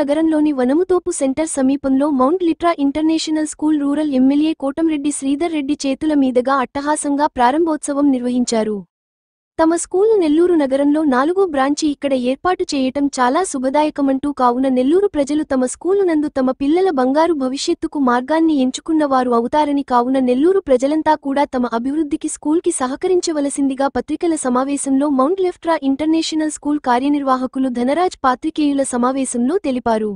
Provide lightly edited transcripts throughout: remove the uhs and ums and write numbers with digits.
నగరంలోని వనముతోపు సెంటర్ సమీపంలో Mount Litera International School rural MLA Kotamreddy Sridhar Reddy చేతుల మీదుగా అట్టహాసంగా ప్రారంభోత్సవం నిర్వహించారు. తమ స్కూలు నెల్లూరు నగరంలో 4వ బ్రాంచి ఇక్కడ ఏర్పాటు చేయటం చాలా శుభదాయకమంటూ కావున నెల్లూరు ప్రజలు తమ స్కూలు నందు తమ పిల్లల బంగారు భవిష్యత్తుకు మార్గాన్ని ఎంచుకున్నవారు అవుతారని కావున నెల్లూరు ప్రజలంతా కూడా తమ అభివృద్ధికి స్కూల్కి సహకరించవలసిందిగా పత్రికల సమావేశంలో mount Litera International school కార్యనిర్వాహకులు Dhanraj పాత్రికేయుల సమావేశంలో తెలిపారు.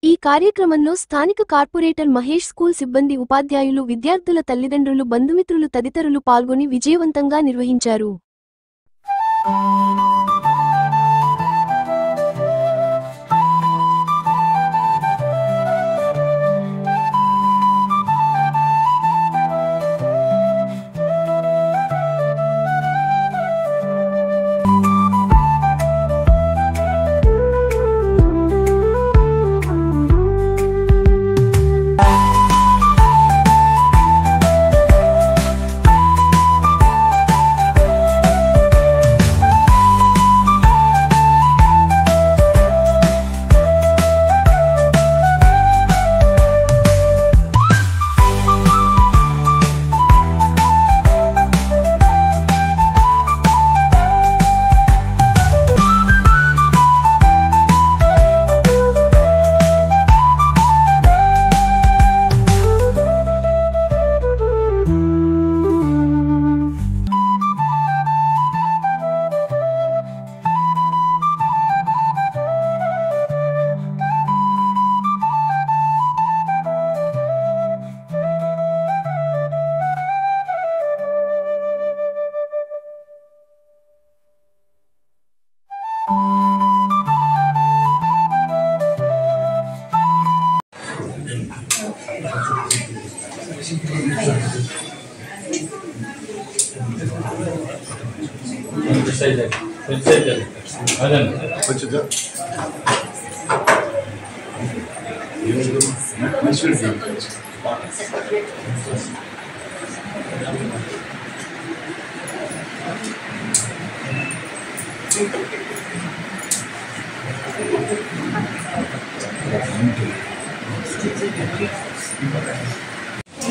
ఈ కార్యక్రమంలో స్థానిక కార్పొరేటర్ మహేష్, స్కూల్ సిబ్బంది, ఉపాధ్యాయులు, విద్యార్థుల తల్లిదండ్రులు, బంధుమిత్రులు తదితరులు పాల్గొని విజయవంతంగా నిర్వహించారు.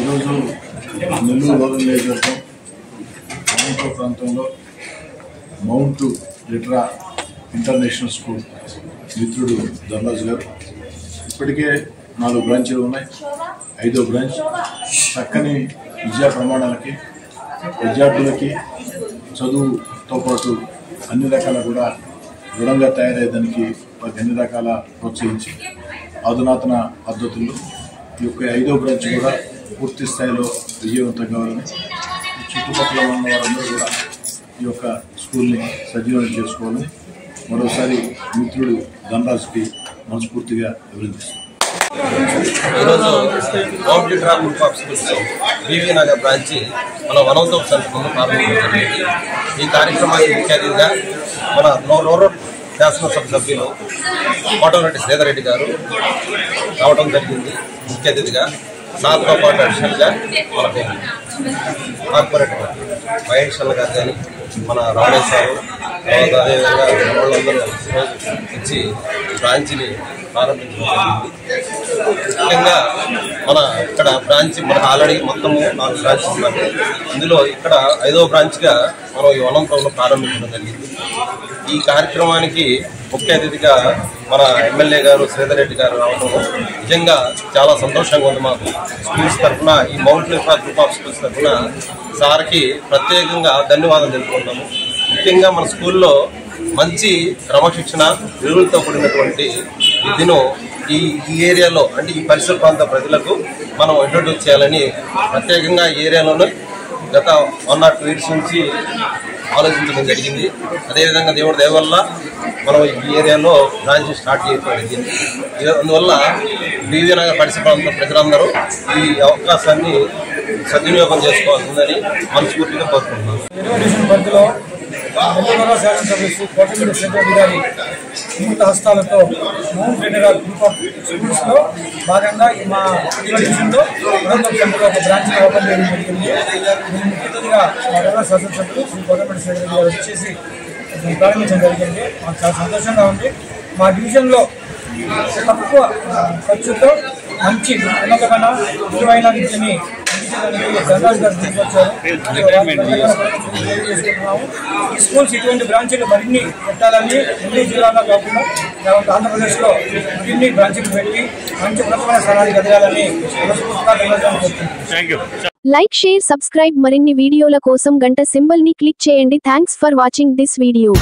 ఈరోజు నెల్లూరు రూరల్ నియోజకవర్గం రామపురం ప్రాంతంలో మౌంట్ లిట్రా ఇంటర్నేషనల్ స్కూల్ మిత్రుడు ధనరాజు గారు ఇప్పటికే 4 బ్రాంచీలు ఉన్నాయి. 5వ బ్రాంచ్ చక్కని విద్యా ప్రమాణాలకి, విద్యార్థులకి చదువుతో పాటు అన్ని రకాల కూడా దృఢంగా తయారయ్యేదానికి వారికి అన్ని రకాల ప్రోత్సహించి అధునాతన పద్ధతుల్లో ఈ యొక్క 5వ బ్రాంచ్ కూడా పూర్తి స్థాయిలో విజయవంతం కావాలని చుట్టుపక్కల ఉన్న వారందరూ కూడా ఈ యొక్క స్కూల్ని సజీవం చేసుకోవాలని మరోసారి మిత్రుడు ధనరాజుకి మనస్ఫూర్తిగా అభినందిస్తున్నాను. ఈరోజు Mount Litera group of schools BV Nagar branch మన వనోత్సవ సంస్థలో ప్రారంభించింది. ఈ కార్యక్రమానికి ముఖ్య అతిథిగా మన రూరల్ శాసనసభ సభ్యులు కోటంరెడ్డి శ్రీధర్ రెడ్డి గారు రావడం జరిగింది. ముఖ్య అతిథిగా నాతో పాటు అడిషనల్గా మనకు కార్పొరేటర్ మహేష్ అన్న గారు కానీ మన రామేశ్వరం అదేవిధంగా వాళ్ళందరూ వచ్చి బ్రాంచ్ని ప్రారంభించడం జరిగింది. ముఖ్యంగా మన ఇక్కడ బ్రాంచ్ మనకు ఆల్రెడీ మొత్తము 4 బ్రాంచెస్ ఉన్నాయి. ఇందులో ఇక్కడ 5వ బ్రాంచ్గా మనం ఈ వనంపురంలో ప్రారంభించడం జరిగింది. ఈ కార్యక్రమానికి ముఖ్య అతిథిగా మన ఎమ్మెల్యే గారు శ్రీధర్ రెడ్డి గారు రావడం నిజంగా చాలా సంతోషంగా ఉంది. మాకు స్కూల్స్ తరఫున, ఈ mount Litera group of schools తరఫున సార్కి ప్రత్యేకంగా ధన్యవాదాలు తెలుపుకుంటాము. ముఖ్యంగా మన స్కూల్లో మంచి క్రమశిక్షణ, విలువలతో కూడినటువంటి విద్యను ఈ ఏరియాలో అంటే ఈ పరిసర ప్రాంత ప్రజలకు మనం ఇంట్రొడ్యూస్ చేయాలని ప్రత్యేకంగా ఈ ఏరియాలోనే గత 1 or 2 years నుంచి ఆలోచించడం జరిగింది. అదేవిధంగా దేవుడి దయ వల్ల మనం ఈ ఏరియాలో బ్రాంచ్ స్టార్ట్ చేయడం జరిగింది. అందువల్ల బీవీ నగర్ పరిసర ప్రాంత ప్రజలందరూ ఈ అవకాశాన్ని సద్వినియోగం చేసుకోవాల్సిందని మనస్ఫూర్తిగా కోరుకుంటున్నాను. శాసనసభ్యులు కోటంరెడ్డి శ్రీధర్ గారి అమృత హస్తాలతో మౌంట్ లిట్రా గ్రూప్ ఆఫ్ స్కూల్స్లో భాగంగా మా డివిజన్లో సెంటర్లో ఒక బ్రాంచ్ ఓపెన్ చేయడం జరిగింది. దీని ముఖ్య అతిథిగా మా రూరల్ శాసనసభ్యులు శ్రీ కోటంరెడ్డి శ్రీధర్ గారు వచ్చేసి ప్రారంభించడం జరిగింది. మాకు చాలా సంతోషంగా ఉంది. మా డివిజన్లో తక్కువ ఖర్చుతో మంచి ఉన్నతమైన విలువైన విద్యని ధనరాజ్ గారు తీసుకొచ్చారు. ఈ స్కూల్స్ ఇటువంటి బ్రాంచీలు మరిన్ని పెట్టాలని నెల్లూరు జిల్లాలో కాకుండా ఆంధ్రప్రదేశ్లో మరిన్ని బ్రాంచీలు పెట్టి మంచి ఉన్నతమైన స్థానానికి ఎదగాలని లైక్, షేర్, సబ్స్క్రైబ్. మరిన్ని వీడియోల కోసం గంట సింబల్ ని క్లిక్ చేయండి. Thanks for watching this video.